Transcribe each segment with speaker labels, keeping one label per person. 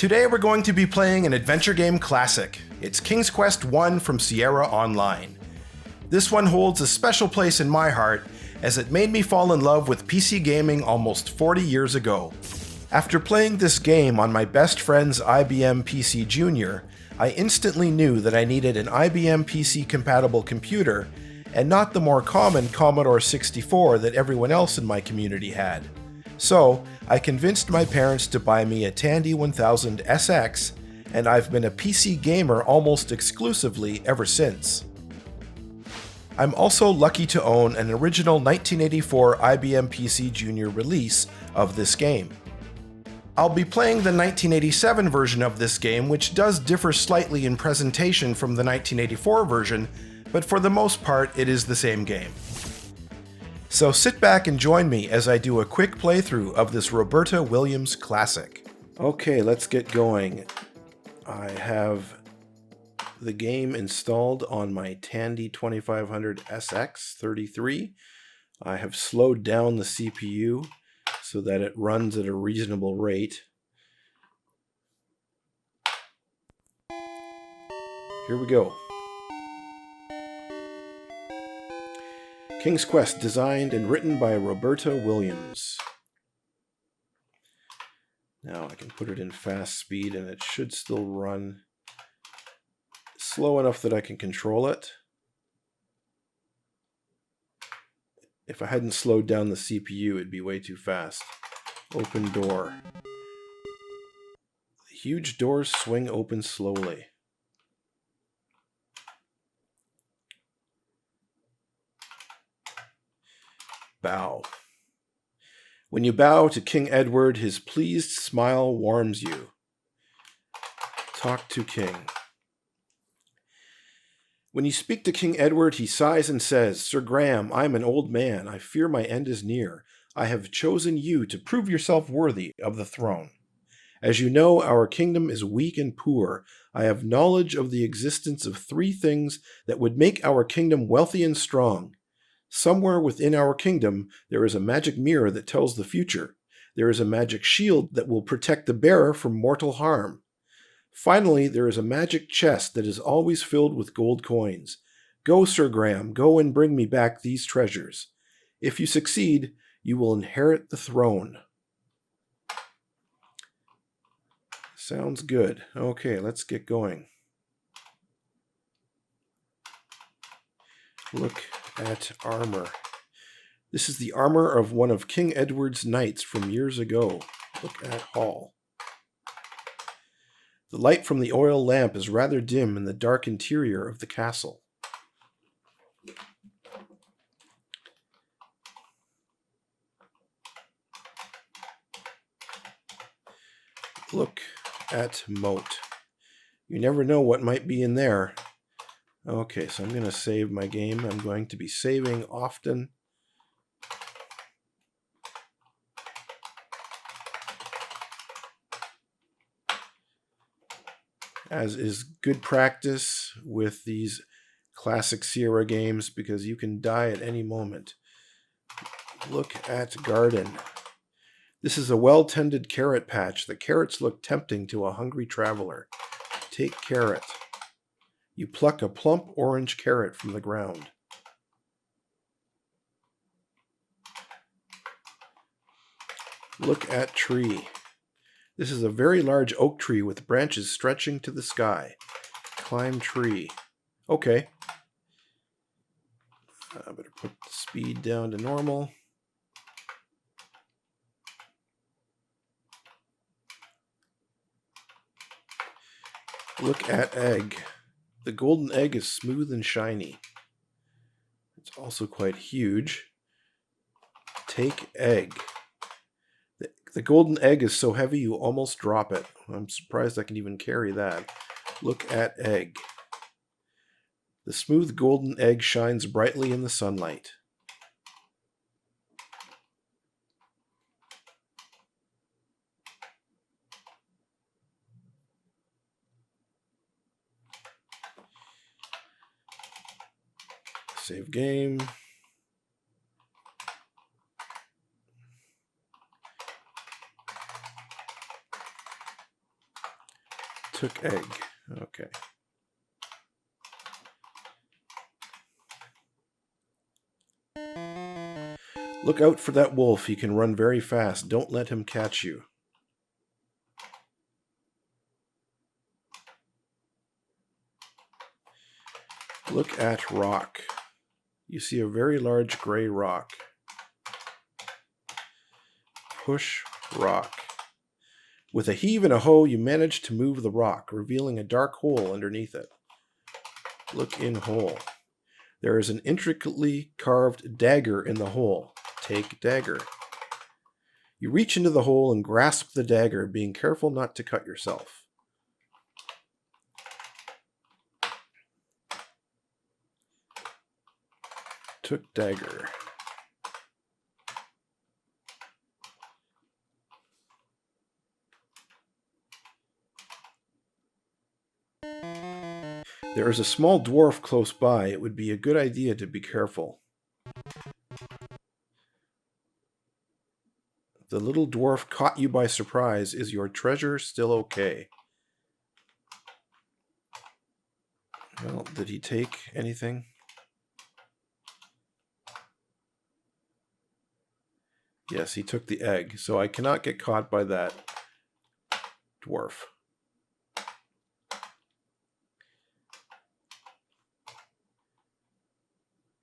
Speaker 1: Today we're going to be playing an adventure game classic. It's King's Quest I from Sierra Online. This one holds a special place in my heart as it made me fall in love with PC gaming almost 40 years ago. After playing this game on my best friend's IBM PC Junior, I instantly knew that I needed an IBM PC compatible computer and not the more common Commodore 64 that everyone else in my community had. So, I convinced my parents to buy me a Tandy 1000 SX, and I've been a PC gamer almost exclusively ever since. I'm also lucky to own an original 1984 IBM PC Junior release of this game. I'll be playing the 1987 version of this game, which does differ slightly in presentation from the 1984 version, but for the most part it is the same game. So sit back and join me as I do a quick playthrough of this Roberta Williams classic. Okay, let's get going. I have the game installed on my Tandy 2500 SX33. I have slowed down the CPU so that it runs at a reasonable rate. Here we go. King's Quest, designed and written by Roberta Williams. Now I can put it in fast speed and it should still run slow enough that I can control it. If I hadn't slowed down the CPU, it'd be way too fast. Open door. The huge doors swing open slowly. Bow. When you bow to King Edward, his pleased smile warms you. Talk to King. When you speak to King Edward, he sighs and says, "Sir Graham, I am an old man. I fear my end is near. I have chosen you to prove yourself worthy of the throne. As you know, our kingdom is weak and poor. I have knowledge of the existence of 3 things that would make our kingdom wealthy and strong. Somewhere within our kingdom, there is a magic mirror that tells the future. There is a magic shield that will protect the bearer from mortal harm. Finally, there is a magic chest that is always filled with gold coins. Go, Sir Graham, go and bring me back these treasures. If you succeed, you will inherit the throne." Sounds good. Okay, let's get going. Look at armor. This is the armor of one of King Edward's knights from years ago. Look at hall. The light from the oil lamp is rather dim in the dark interior of the castle. Look at moat. You never know what might be in there. Okay, so I'm going to save my game. I'm going to be saving often. As is good practice with these classic Sierra games, because you can die at any moment. Look at garden. This is a well-tended carrot patch. The carrots look tempting to a hungry traveler. Take carrot. You pluck a plump orange carrot from the ground. Look at tree. This is a very large oak tree with branches stretching to the sky. Climb tree. Okay. I better put the speed down to normal. Look at egg. The golden egg is smooth and shiny. It's also quite huge. Take egg. The golden egg is so heavy you almost drop it. I'm surprised I can even carry that. Look at egg. The smooth golden egg shines brightly in the sunlight. Save game. Took egg. Okay. Look out for that wolf. He can run very fast. Don't let him catch you. Look at rock. You see a very large gray rock. Push rock. With a heave and a hoe, you manage to move the rock, revealing a dark hole underneath it. Look in hole. There is an intricately carved dagger in the hole. Take dagger. You reach into the hole and grasp the dagger, being careful not to cut yourself. Took dagger. There is a small dwarf close by. It would be a good idea to be careful. The little dwarf caught you by surprise. Is your treasure still okay? Well, did he take anything? Yes, he took the egg, so I cannot get caught by that dwarf.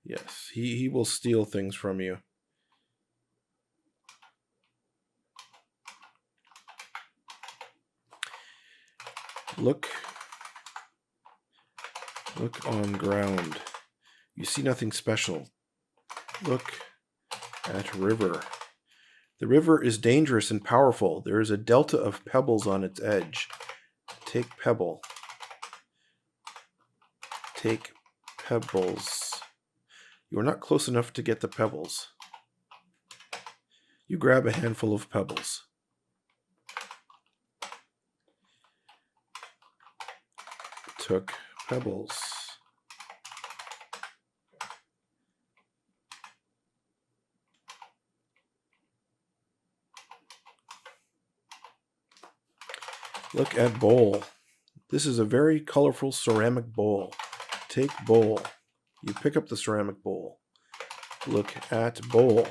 Speaker 1: Yes, he will steal things from you. Look on ground. You see nothing special. Look at river. The river is dangerous and powerful. There is a delta of pebbles on its edge. Take pebble. Take pebbles. You are not close enough to get the pebbles. You grab a handful of pebbles. Took pebbles. Look at bowl. This is a very colorful ceramic bowl. Take bowl. You pick up the ceramic bowl. Look at bowl.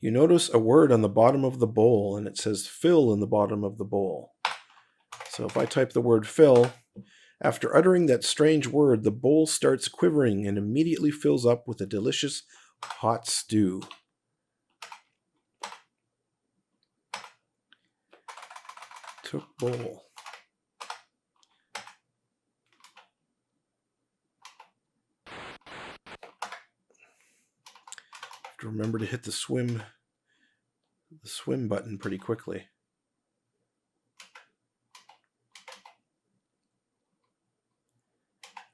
Speaker 1: You notice a word on the bottom of the bowl, and it says fill in the bottom of the bowl. So if I type the word fill, after uttering that strange word, the bowl starts quivering and immediately fills up with a delicious hot stew. Took bowl. Have to remember to hit the swim button pretty quickly.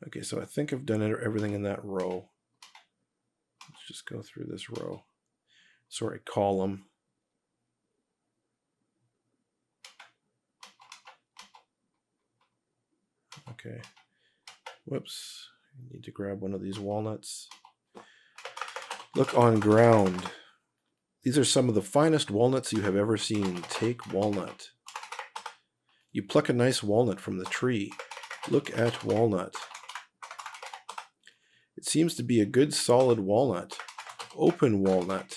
Speaker 1: Okay, so I think I've done everything in that row. Let's just go through this row. Sorry, column. Okay. Whoops. I need to grab one of these walnuts. Look on ground. These are some of the finest walnuts you have ever seen. Take walnut. You pluck a nice walnut from the tree. Look at walnut. It seems to be a good solid walnut. Open walnut.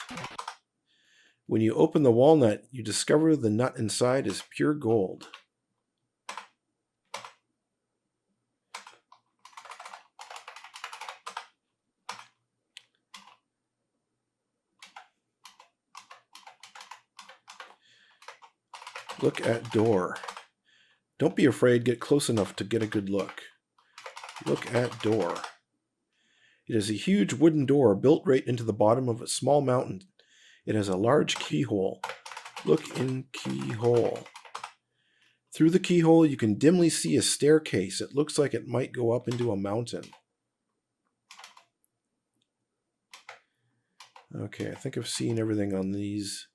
Speaker 1: When you open the walnut, you discover the nut inside is pure gold. Look at door. Don't be afraid, get close enough to get a good look. Look at door. It is a huge wooden door built right into the bottom of a small mountain. It has a large keyhole. Look in keyhole. Through the keyhole, you can dimly see a staircase. It looks like it might go up into a mountain. Okay, I think I've seen everything on this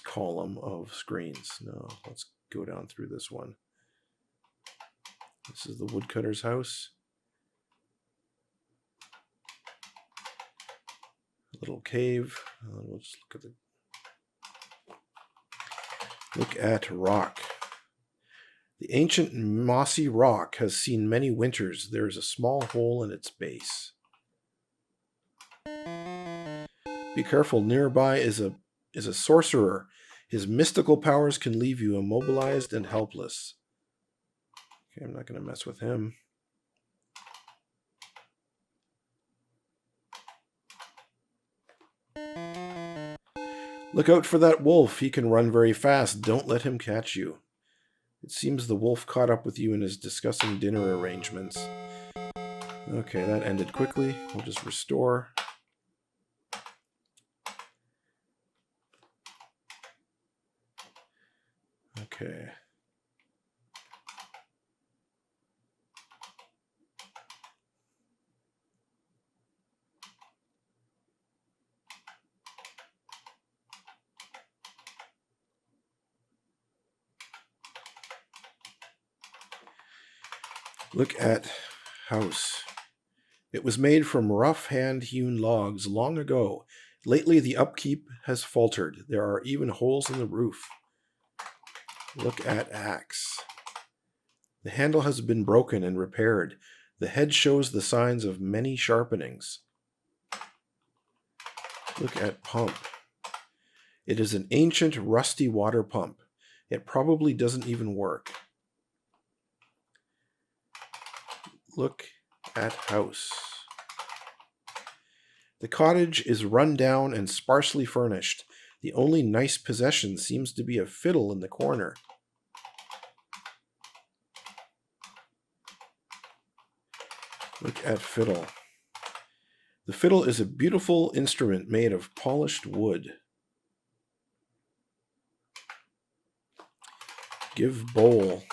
Speaker 1: column of screens. No, let's go down through this one. This is the woodcutter's house. A little cave. We'll just look at rock. The ancient mossy rock has seen many winters. There is a small hole in its base. Be careful, nearby is a sorcerer. His mystical powers can leave you immobilized and helpless. Okay, I'm not going to mess with him. Look out for that wolf. He can run very fast. Don't let him catch you. It seems the wolf caught up with you and is discussing dinner arrangements. Okay, that ended quickly. We'll just restore. Okay. Look at house. It was made from rough hand-hewn logs long ago. Lately, the upkeep has faltered. There are even holes in the roof. Look at axe. The handle has been broken and repaired. The head shows the signs of many sharpenings. Look at pump. It is an ancient, rusty water pump. It probably doesn't even work. Look at house. The cottage is run down and sparsely furnished. The only nice possession seems to be a fiddle in the corner. Look at fiddle. The fiddle is a beautiful instrument made of polished wood. Give bowl.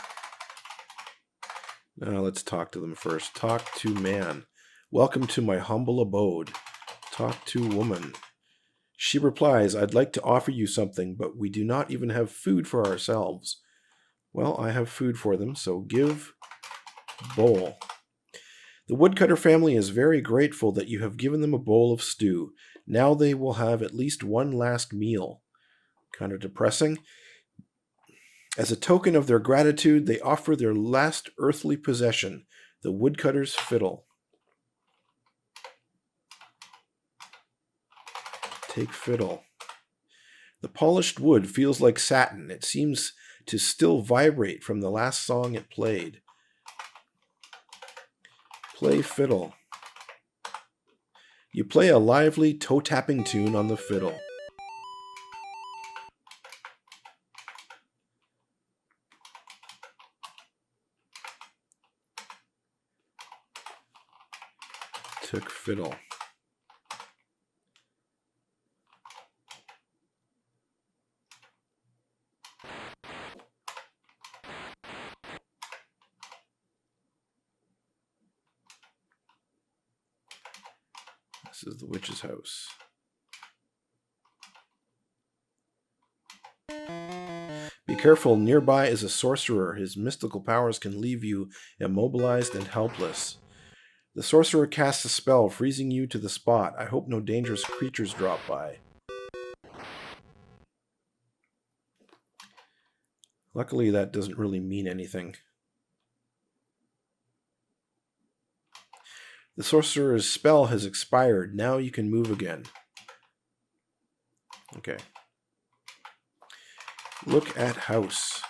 Speaker 1: Now let's talk to them first. Talk to man. Welcome to my humble abode. Talk to woman. She replies, I'd like to offer you something, but we do not even have food for ourselves. Well, I have food for them, so give bowl. The woodcutter family is very grateful that you have given them a bowl of stew. Now they will have at least one last meal. Kind of depressing. As a token of their gratitude, they offer their last earthly possession, the woodcutter's fiddle. Take fiddle. The polished wood feels like satin. It seems to still vibrate from the last song it played. Play fiddle. You play a lively toe-tapping tune on the fiddle. Took fiddle. This is the witch's house. Be careful, nearby is a sorcerer. His mystical powers can leave you immobilized and helpless. The sorcerer casts a spell, freezing you to the spot. I hope no dangerous creatures drop by. Luckily, that doesn't really mean anything. The sorcerer's spell has expired. Now you can move again. Okay. Look at house.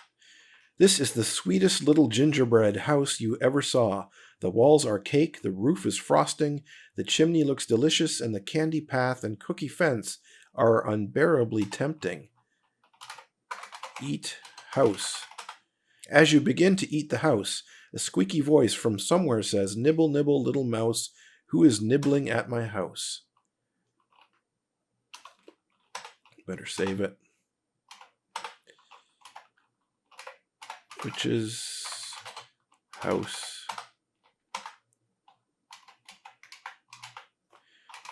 Speaker 1: This is the sweetest little gingerbread house you ever saw. The walls are cake, the roof is frosting, the chimney looks delicious, and the candy path and cookie fence are unbearably tempting. Eat house. As you begin to eat the house, a squeaky voice from somewhere says, Nibble, nibble, little mouse, who is nibbling at my house? Better save it. Witch's house.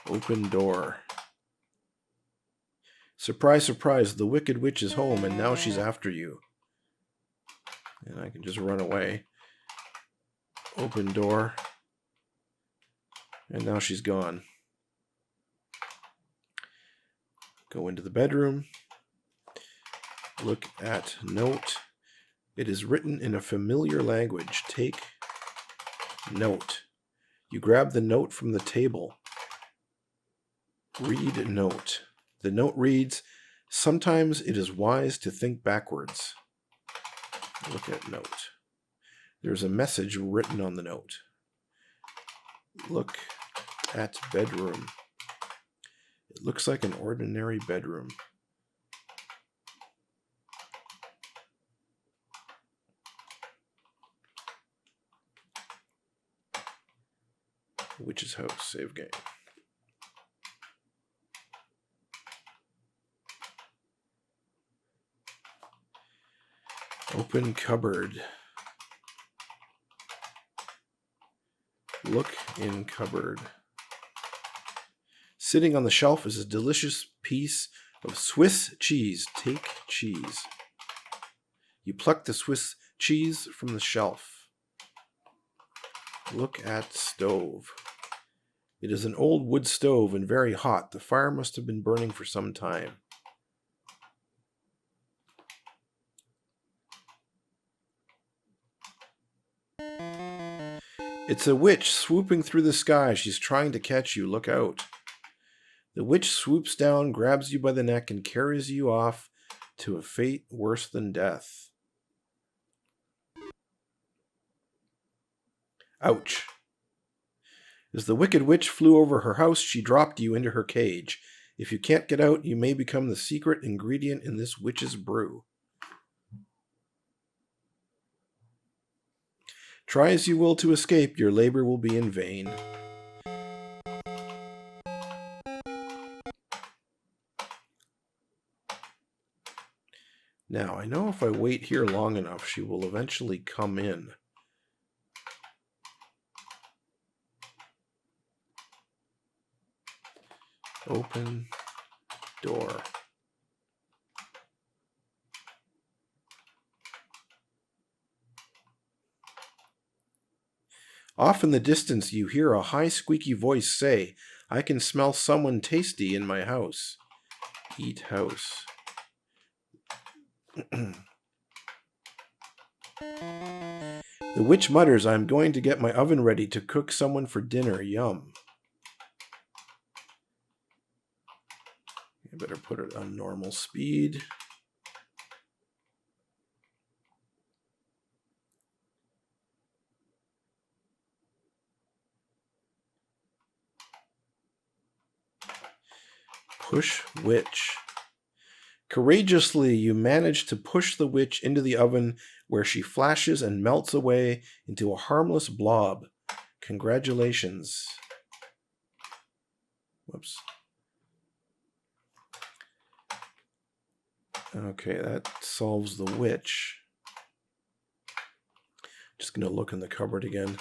Speaker 1: Open door. Surprise, surprise, the wicked witch is home and now she's after you. And I can just run away. Open door. And now she's gone. Go into the bedroom. Look at note. It is written in a familiar language. Take note. You grab the note from the table. Read note. The note reads, "Sometimes it is wise to think backwards." Look at note. There's a message written on the note. Look at bedroom. It looks like an ordinary bedroom. Witch's house, save game. Open cupboard. Look in cupboard. Sitting on the shelf is a delicious piece of Swiss cheese. Take cheese. You pluck the Swiss cheese from the shelf. Look at stove. It is an old wood stove and very hot. The fire must have been burning for some time. It's a witch swooping through the sky. She's trying to catch you. Look out. The witch swoops down, grabs you by the neck, and carries you off to a fate worse than death. Ouch. As the wicked witch flew over her house, she dropped you into her cage. If you can't get out, you may become the secret ingredient in this witch's brew. Try as you will to escape, your labor will be in vain. Now, I know if I wait here long enough, she will eventually come in. Open door. Off in the distance, you hear a high, squeaky voice say, "I can smell someone tasty in my house." Eat house. The witch mutters, "I'm going to get my oven ready to cook someone for dinner. Yum." I better put it on normal speed. Push witch. Courageously, you manage to push the witch into the oven, where she flashes and melts away into a harmless blob. Congratulations. Whoops. Okay, that solves the witch. Just going to look in the cupboard again.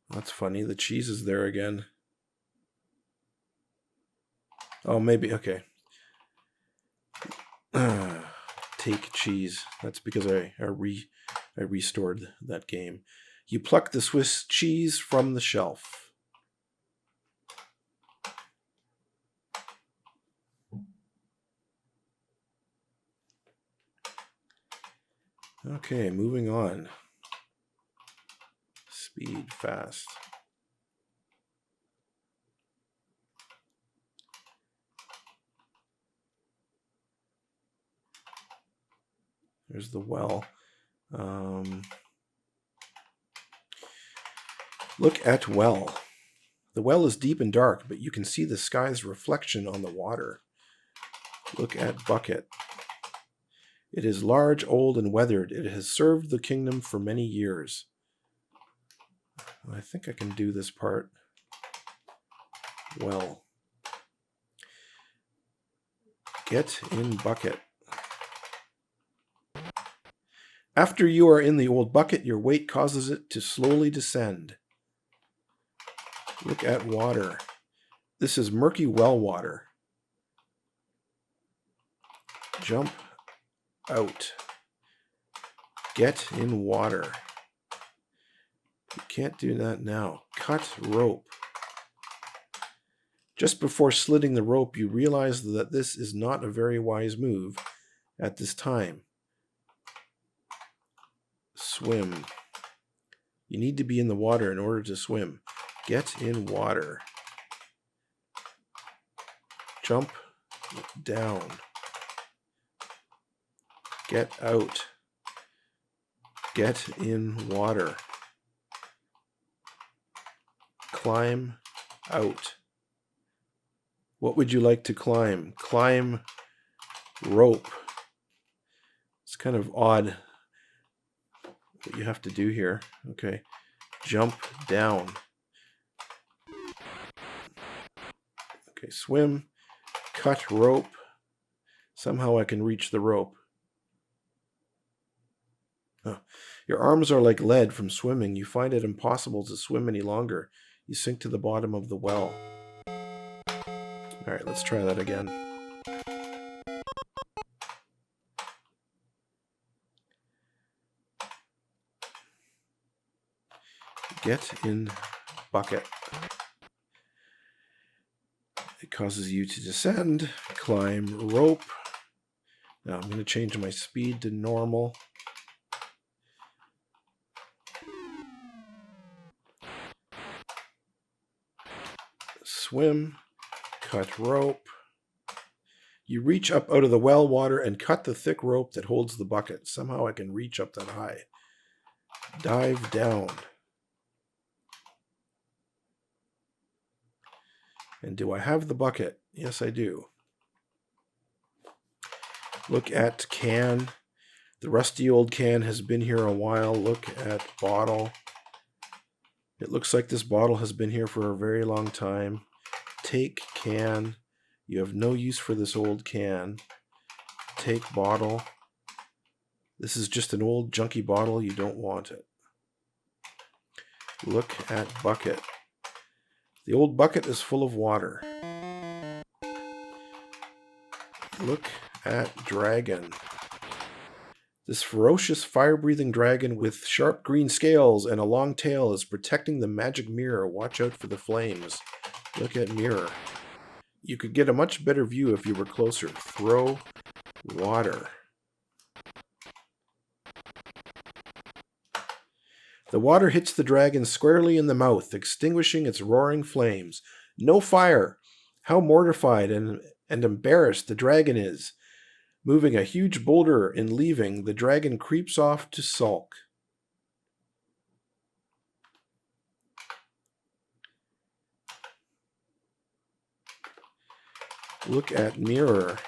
Speaker 1: That's funny. The cheese is there again. Oh, maybe. Okay. Take cheese. That's because I restored that game. You pluck the Swiss cheese from the shelf. Okay, moving on. Speed fast. There's the well. Look at well. The well is deep and dark, but you can see the sky's reflection on the water. Look at bucket. It is large, old, and weathered. It has served the kingdom for many years. I think I can do this part well. Get in bucket. After you are in the old bucket, your weight causes it to slowly descend. Look at water. This is murky well water. Jump out. Get in water. You can't do that now. Cut rope. Just before slitting the rope, you realize that this is not a very wise move at this time. Swim. You need to be in the water in order to swim. Get in water. Jump down. Get out. Get in water. Climb out. What would you like to climb? Climb rope. It's kind of odd what you have to do here. Okay. Jump down. Okay, swim. Cut rope. Somehow I can reach the rope. Oh. Your arms are like lead from swimming. You find it impossible to swim any longer. You sink to the bottom of the well. All right, let's try that again. Get in bucket. It causes you to descend, climb rope. Now I'm going to change my speed to normal. Swim, cut rope. You reach up out of the well water and cut the thick rope that holds the bucket. Somehow I can reach up that high. Dive down. And do I have the bucket? Yes, I do. Look at can. The rusty old can has been here a while. Look at bottle. It looks like this bottle has been here for a very long time. Take can. You have no use for this old can. Take bottle. This is just an old junky bottle. You don't want it. Look at bucket. The old bucket is full of water. Look at dragon. This ferocious fire-breathing dragon with sharp green scales and a long tail is protecting the magic mirror. Watch out for the flames. Look at mirror. You could get a much better view if you were closer. Throw water. The water hits the dragon squarely in the mouth, extinguishing its roaring flames. No fire! How mortified and embarrassed the dragon is. Moving a huge boulder in leaving, the dragon creeps off to sulk. Look at mirror.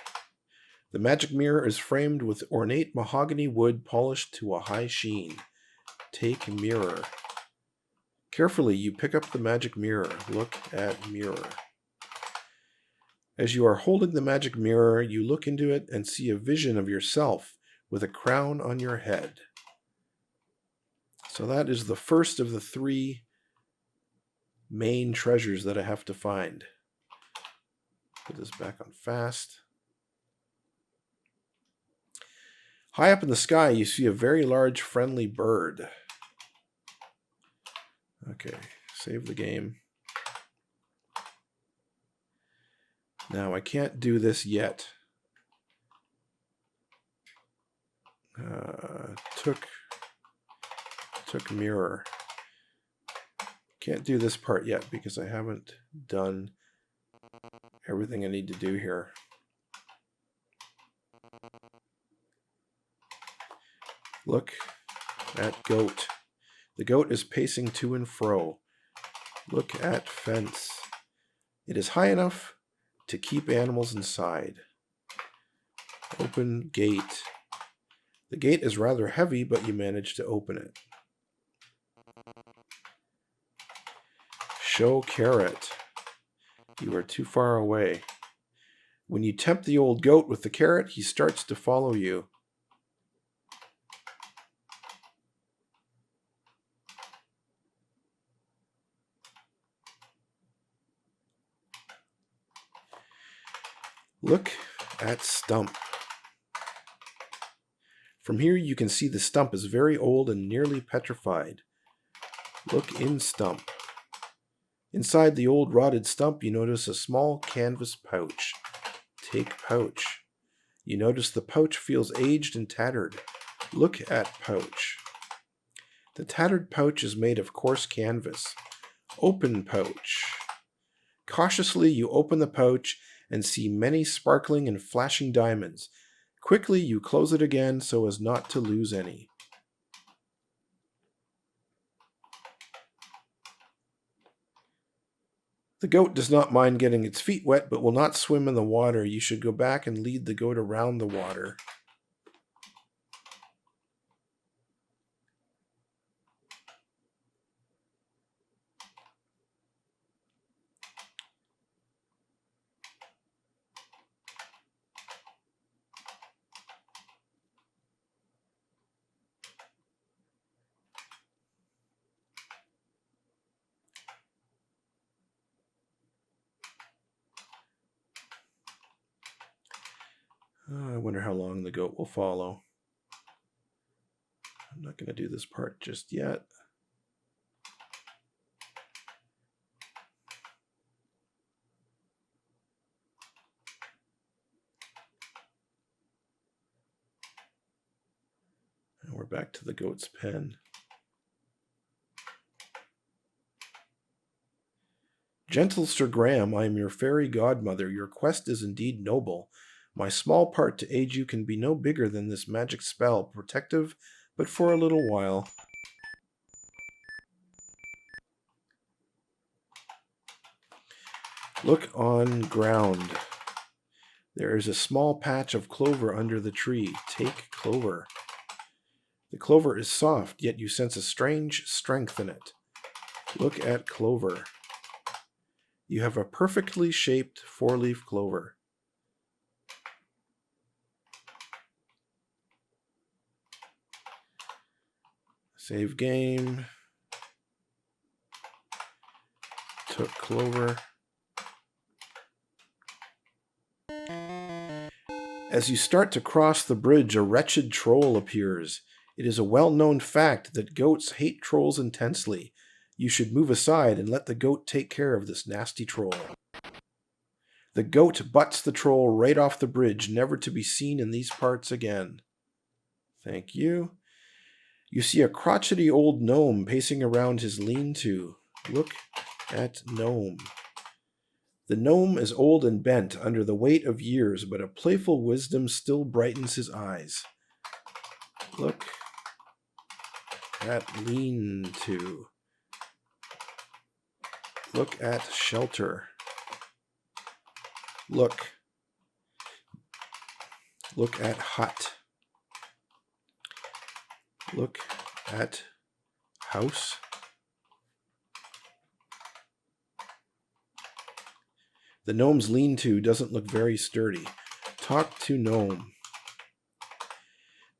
Speaker 1: The magic mirror is framed with ornate mahogany wood polished to a high sheen. Take mirror. Carefully, you pick up the magic mirror. Look at mirror. As you are holding the magic mirror, you look into it and see a vision of yourself with a crown on your head. So that is the first of the 3 main treasures that I have to find. Put this back on fast. High up in the sky, you see a very large, friendly bird. Okay, save the game. Now, I can't do this yet. Took mirror. Can't do this part yet because I haven't done everything I need to do here. Look at goat. The goat is pacing to and fro. Look at fence. It is high enough to keep animals inside. Open gate. The gate is rather heavy, but you manage to open it. Show carrot. You are too far away. When you tempt the old goat with the carrot, he starts to follow you. Look at stump. From here you can see the stump is very old and nearly petrified. Look in stump. Inside the old rotted stump, you notice a small canvas pouch. Take pouch. You notice the pouch feels aged and tattered. Look at pouch. The tattered pouch is made of coarse canvas. Open pouch. Cautiously, you open the pouch and see many sparkling and flashing diamonds. Quickly, you close it again so as not to lose any. The goat does not mind getting its feet wet, but will not swim in the water. You should go back and lead the goat around the water. I wonder how long the goat will follow. I'm not going to do this part just yet. And we're back to the goat's pen. Gentle Sir Graham, I am your fairy godmother. Your quest is indeed noble. My small part to aid you can be no bigger than this magic spell, protective, but for a little while. Look on ground. There is a small patch of clover under the tree. Take clover. The clover is soft, yet you sense a strange strength in it. Look at clover. You have a perfectly shaped four-leaf clover. Save game. Took clover. As you start to cross the bridge, a wretched troll appears. It is a well-known fact that goats hate trolls intensely. You should move aside and let the goat take care of this nasty troll. The goat butts the troll right off the bridge, never to be seen in these parts again. Thank you. You see a crotchety old gnome pacing around his lean-to. Look at gnome. The gnome is old and bent under the weight of years, but a playful wisdom still brightens his eyes. Look at lean-to. Look at shelter. Look at hut. Look at house. The gnome's lean-to doesn't look very sturdy. Talk to gnome.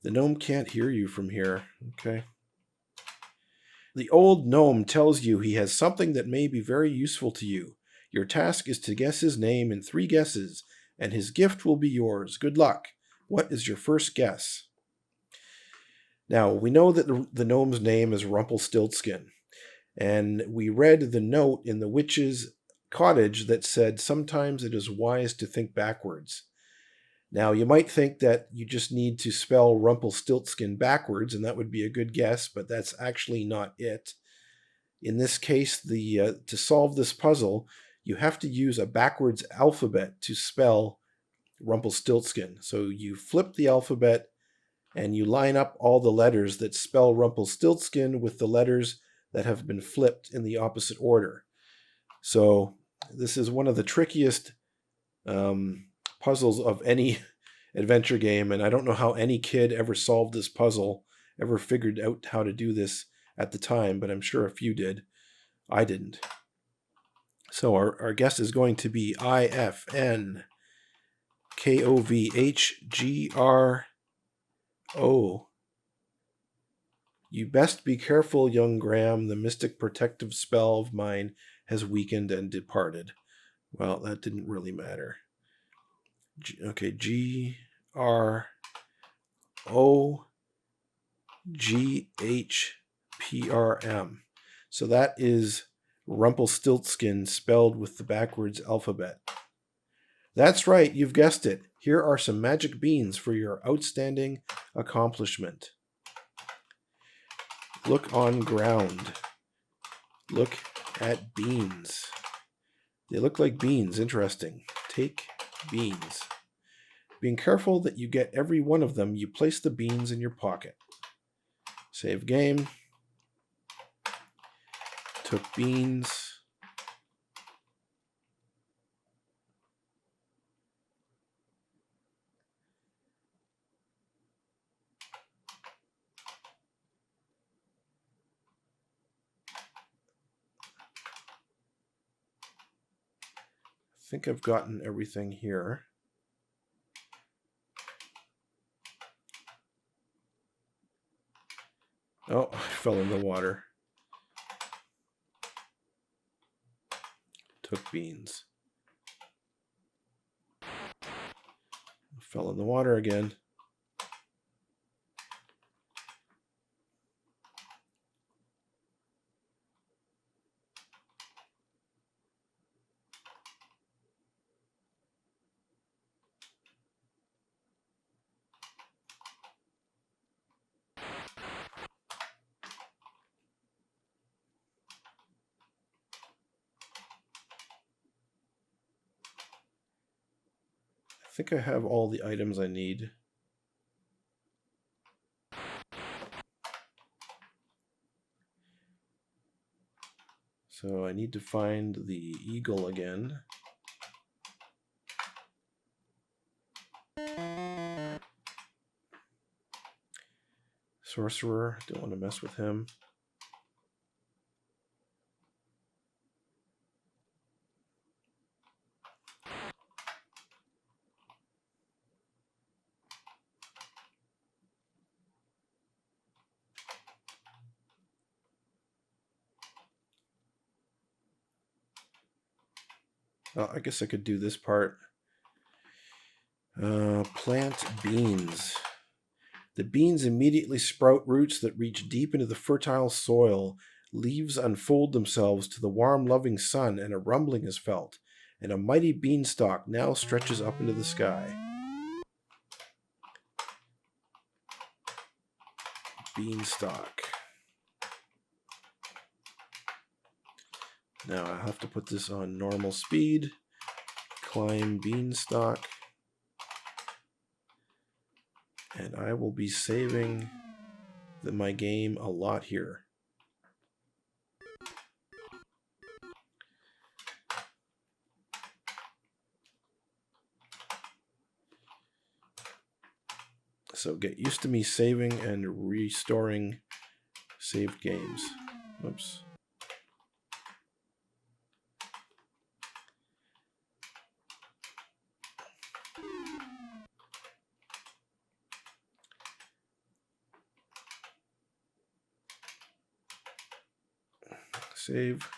Speaker 1: The gnome can't hear you from here. Okay. The old gnome tells you he has something that may be very useful to you. Your task is to guess his name in 3 guesses, and his gift will be yours. Good luck. What is your first guess? Now, we know that the gnome's name is Rumpelstiltskin, and we read the note in the witch's cottage that said, sometimes it is wise to think backwards. Now, you might think that you just need to spell Rumpelstiltskin backwards, and that would be a good guess, but that's actually not it. In this case, to solve this puzzle, you have to use a backwards alphabet to spell Rumpelstiltskin. So you flip the alphabet, and you line up all the letters that spell Rumpelstiltskin with the letters that have been flipped in the opposite order. So this is one of the trickiest puzzles of any adventure game, and I don't know how any kid ever solved this puzzle, ever figured out how to do this at the time, but I'm sure a few did. I didn't. So our guess is going to be IFNKOVHGRO. You best be careful, young Graham. The mystic protective spell of mine has weakened and departed. Well, that didn't really matter. Okay, GROGHPRM. So that is Rumpelstiltskin spelled with the backwards alphabet. That's right, you've guessed it. Here are some magic beans for your outstanding accomplishment. Look on ground. Look at beans. They look like beans. Interesting. Take beans. Being careful that you get every one of them, you place the beans in your pocket. Save game. Took beans. I think I've gotten everything here. Oh, I fell in the water. Took beans. Fell in the water again. I think I have all the items I need. So I need to find the eagle again. Sorcerer, don't want to mess with him. I guess I could do this part. Plant beans. The beans immediately sprout roots that reach deep into the fertile soil. Leaves unfold themselves to the warm, loving sun, and a rumbling is felt. And a mighty beanstalk now stretches up into the sky. Beanstalk. Now I have to put this on normal speed. Climb beanstalk. And I will be saving my game a lot here. So get used to me saving and restoring saved games. Oops. Save.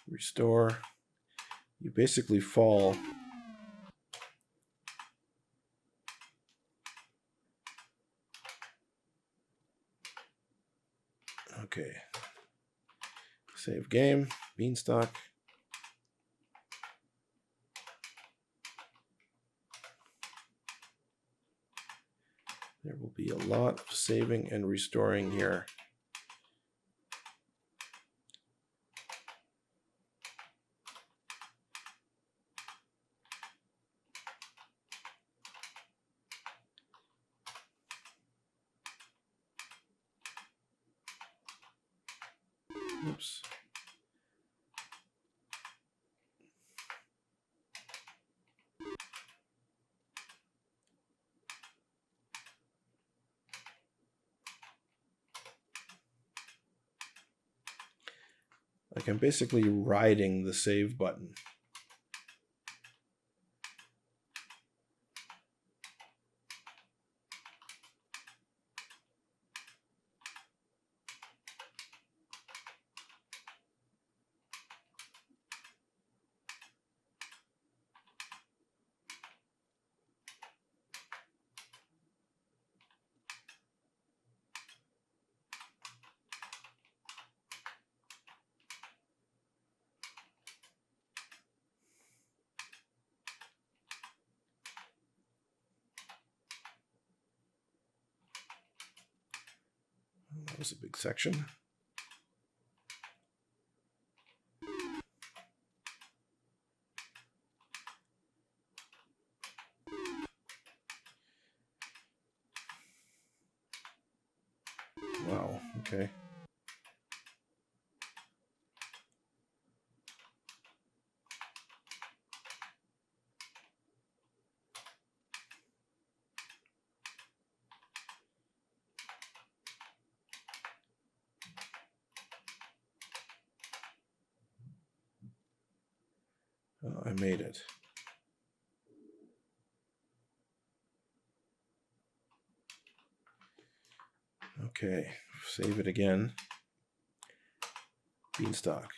Speaker 1: Restore. You basically fall. Okay. Save game. Beanstalk. There will be a lot of saving and restoring here. Oops. Like I'm basically riding the save button. That was a big section. Wow, okay. Oh, I made it. Okay, save it again. Beanstalk.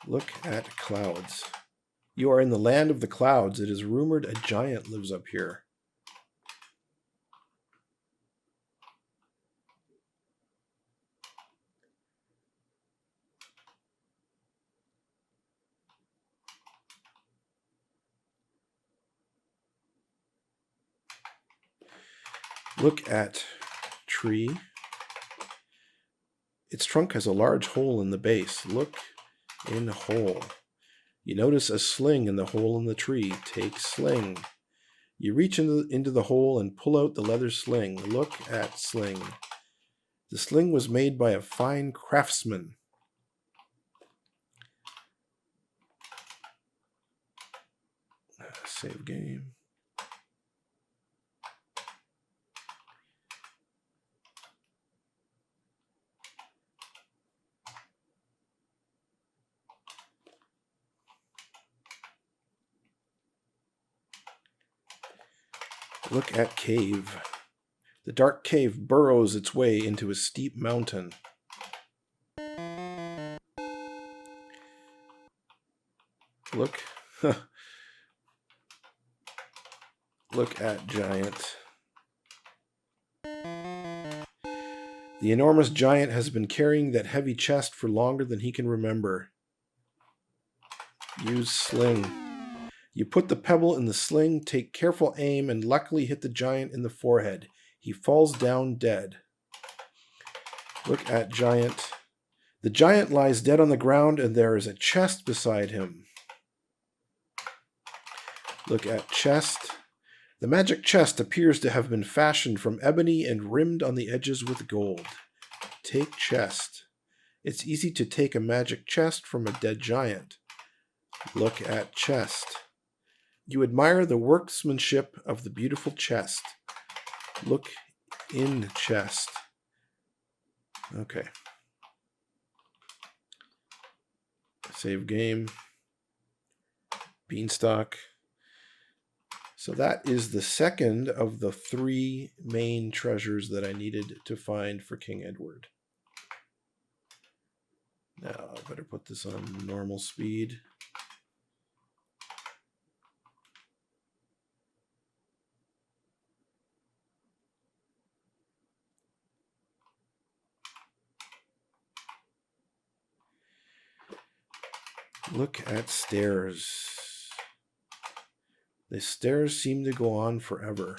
Speaker 1: Look at clouds. You are in the land of the clouds. It is rumored a giant lives up here. Look at tree. Its trunk has a large hole in the base. Look in hole. You notice a sling in the hole in the tree. Take sling. You reach into the hole and pull out the leather sling. Look at sling. The sling was made by a fine craftsman. Save game. Look at cave. The dark cave burrows its way into a steep mountain. Look. Look at giant. The enormous giant has been carrying that heavy chest for longer than he can remember. Use sling. You put the pebble in the sling, take careful aim, and luckily hit the giant in the forehead. He falls down dead. Look at giant. The giant lies dead on the ground, and there is a chest beside him. Look at chest. The magic chest appears to have been fashioned from ebony and rimmed on the edges with gold. Take chest. It's easy to take a magic chest from a dead giant. Look at chest. You admire the workmanship of the beautiful chest. Look in chest. Okay. Save game. Beanstalk. So that is the second of the 3 main treasures that I needed to find for King Edward. Now I better put this on normal speed. Look at stairs. The stairs seem to go on forever.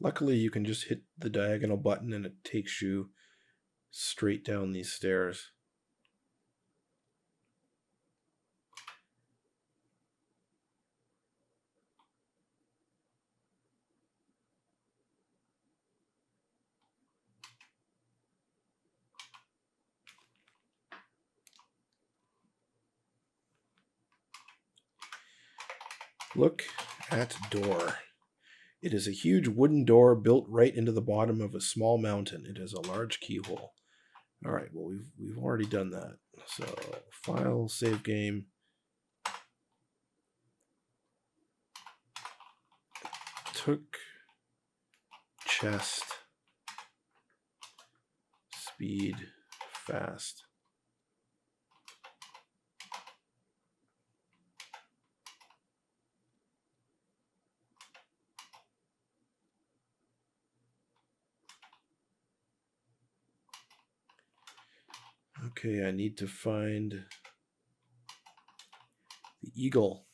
Speaker 1: Luckily, you can just hit the diagonal button and it takes you straight down these stairs. Look at door. It is a huge wooden door built right into the bottom of a small mountain. It has a large keyhole. All right, well, we've already done that. So, file, save game. Took chest, speed, fast. Okay, I need to find the eagle.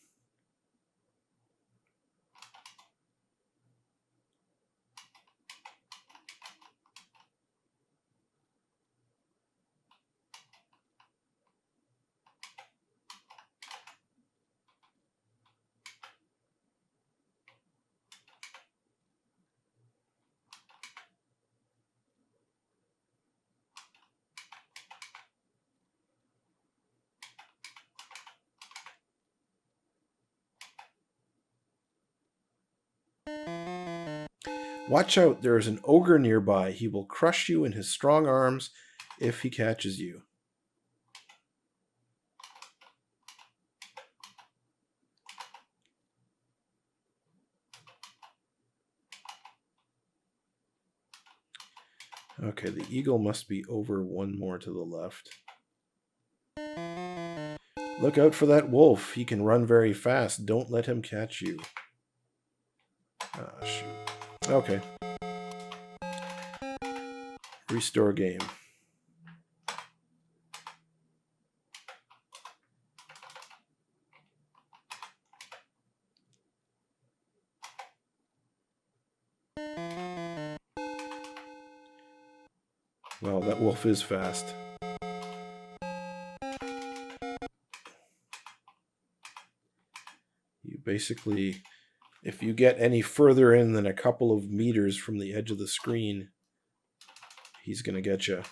Speaker 1: Watch out, there is an ogre nearby. He will crush you in his strong arms if he catches you. Okay, the eagle must be over one more to the left. Look out for that wolf. He can run very fast. Don't let him catch you. Ah, shoot. Okay. Restore game. Well, that wolf is fast. You basically, if you get any further in than a couple of meters from the edge of the screen, he's going to get you.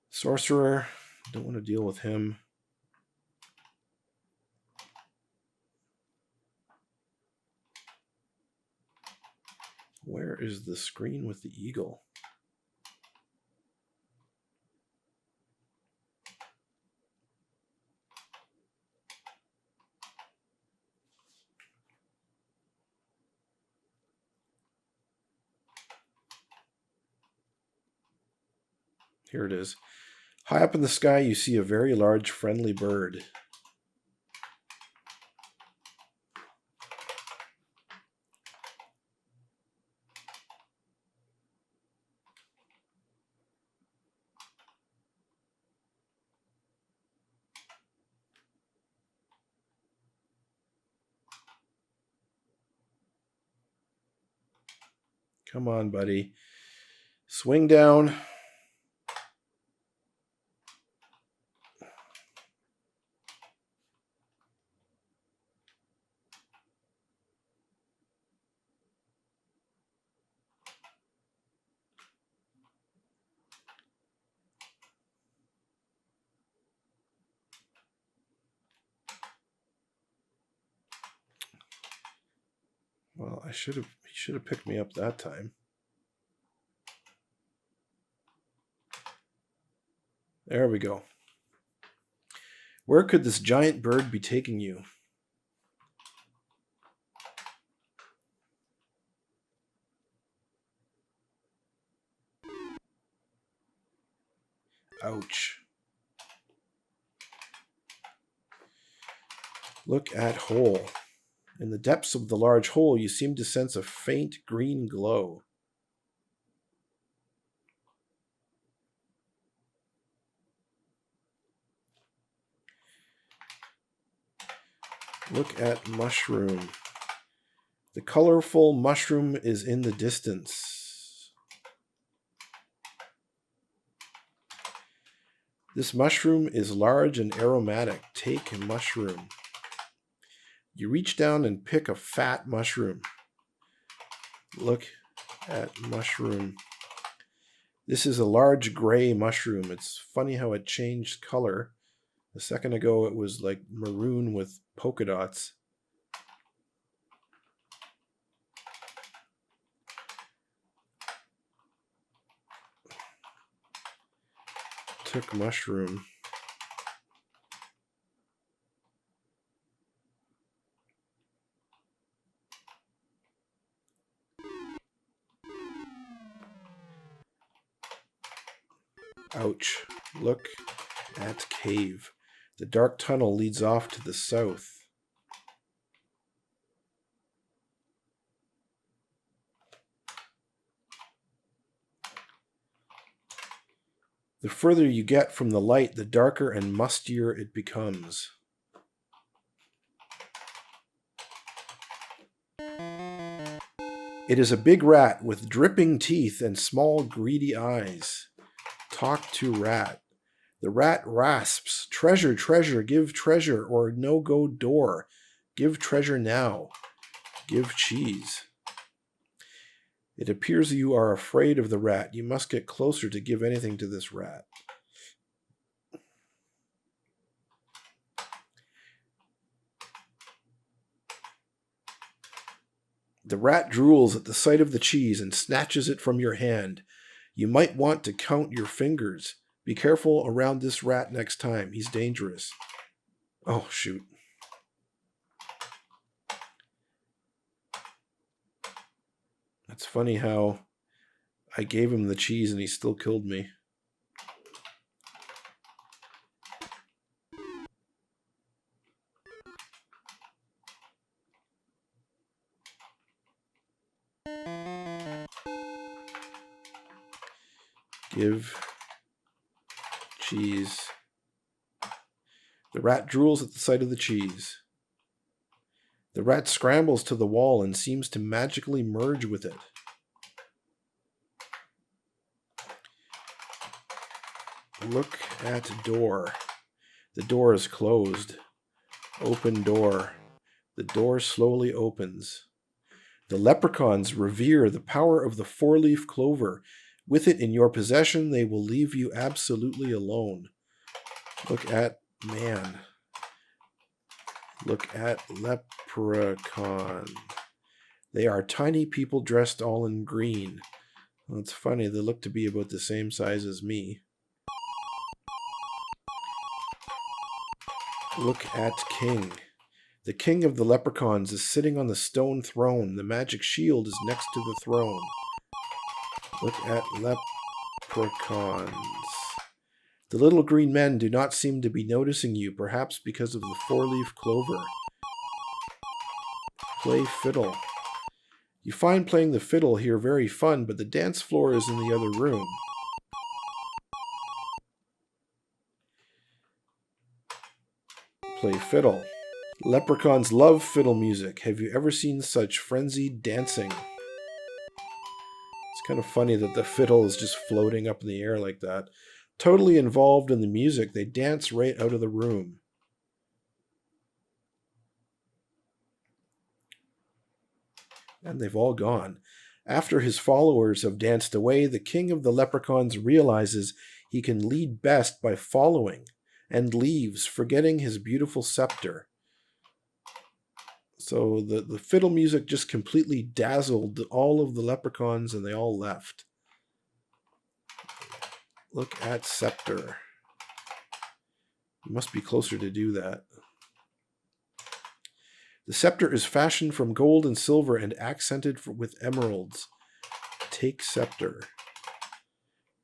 Speaker 1: Sorcerer, don't want to deal with him. Where is the screen with the eagle? Here it is. High up in the sky, you see a very large friendly bird. Come on, buddy. Swing down. Well, he should have picked me up that time. There we go. Where could this giant bird be taking you? Ouch. Look at hole. In the depths of the large hole, you seem to sense a faint green glow. Look at mushroom. The colorful mushroom is in the distance. This mushroom is large and aromatic. Take a mushroom. You reach down and pick a fat mushroom. Look at mushroom. This is a large gray mushroom. It's funny how it changed color. A second ago, it was like maroon with polka dots. Took mushroom. Ouch. Look at cave. The dark tunnel leads off to the south. The further you get from the light, the darker and mustier it becomes. It is a big rat with dripping teeth and small greedy eyes. Talk to rat. The rat rasps, treasure, treasure, give treasure, or no-go door. Give treasure now. Give cheese. It appears you are afraid of the rat. You must get closer to give anything to this rat. The rat drools at the sight of the cheese and snatches it from your hand. You might want to count your fingers. Be careful around this rat next time. He's dangerous. Oh, shoot. It's funny how I gave him the cheese and he still killed me. Give cheese. The rat drools at the sight of the cheese. The rat scrambles to the wall and seems to magically merge with it. Look at door. The door is closed. Open door. The door slowly opens. The leprechauns revere the power of the four-leaf clover. With it in your possession, they will leave you absolutely alone. Look at man. Look at leprechaun. They are tiny people dressed all in green. Well, it's funny, they look to be about the same size as me. Look at king. The king of the leprechauns is sitting on the stone throne. The magic shield is next to the throne. Look at leprechauns. The little green men do not seem to be noticing you, perhaps because of the four-leaf clover. Play fiddle. You find playing the fiddle here very fun, but the dance floor is in the other room. Play fiddle. Leprechauns love fiddle music. Have you ever seen such frenzied dancing? It's kind of funny that the fiddle is just floating up in the air like that. Totally involved in the music, they dance right out of the room. And they've all gone. After his followers have danced away, the king of the leprechauns realizes he can lead best by following, and leaves, forgetting his beautiful scepter. So the fiddle music just completely dazzled all of the leprechauns, and they all left. Look at scepter. You must be closer to do that. The scepter is fashioned from gold and silver and accented with emeralds. Take scepter.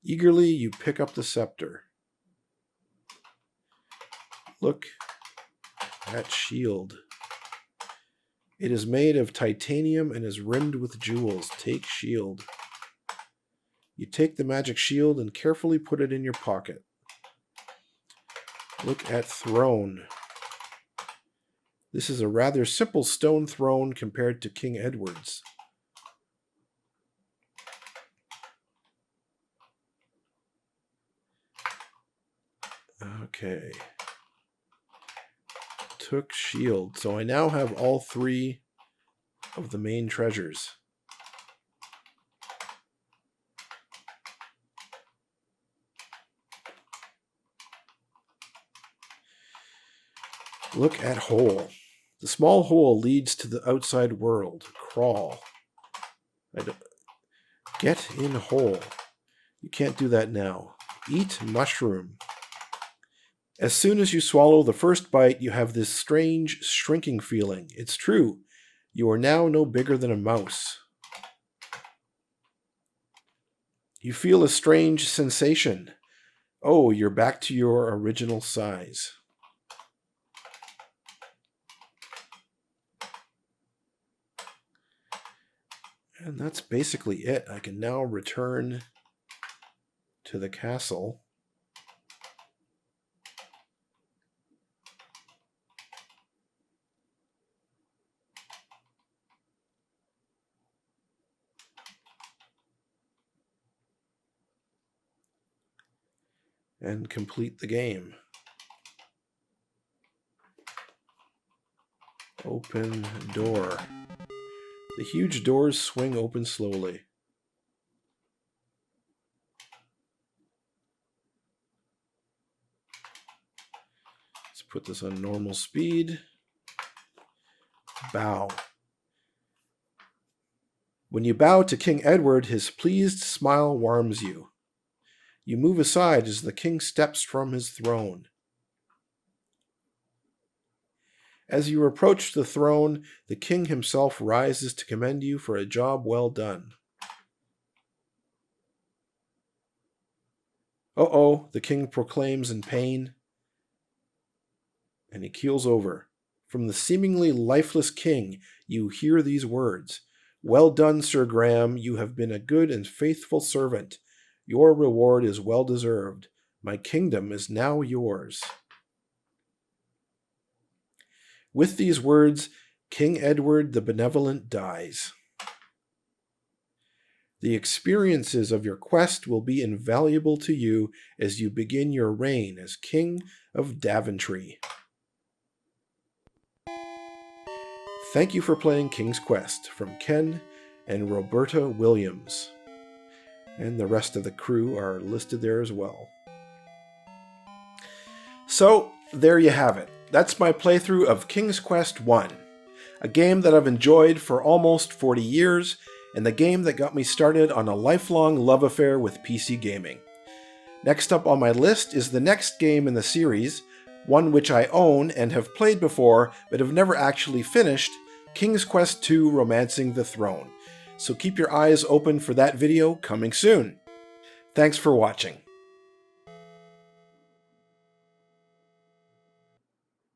Speaker 1: Eagerly you pick up the scepter. Look at shield. It is made of titanium and is rimmed with jewels. Take shield. You take the magic shield and carefully put it in your pocket. Look at throne. This is a rather simple stone throne compared to King Edward's. Okay. Took shield. So I now have all three of the main treasures. Look at hole. The small hole leads to the outside world. Crawl. Get in hole. You can't do that now. Eat mushroom. As soon as you swallow the first bite, you have this strange, shrinking feeling. It's true. You are now no bigger than a mouse. You feel a strange sensation. Oh, you're back to your original size. And that's basically it. I can now return to the castle. And complete the game. Open door. The huge doors swing open slowly. Let's put this on normal speed. Bow. When you bow to King Edward, his pleased smile warms you. You move aside as the king steps from his throne. As you approach the throne, the king himself rises to commend you for a job well done. Uh-oh, the king proclaims in pain, and he keels over. From the seemingly lifeless king, you hear these words. Well done, Sir Graham. You have been a good and faithful servant. Your reward is well deserved. My kingdom is now yours. With these words, King Edward the Benevolent dies. The experiences of your quest will be invaluable to you as you begin your reign as King of Daventry. Thank you for playing King's Quest from Ken and Roberta Williams. And the rest of the crew are listed there as well. So, there you have it. That's my playthrough of King's Quest 1, a game that I've enjoyed for almost 40 years, and the game that got me started on a lifelong love affair with PC gaming. Next up on my list is the next game in the series, one which I own and have played before but have never actually finished, King's Quest II Romancing the Throne. So keep your eyes open for that video coming soon. Thanks for watching.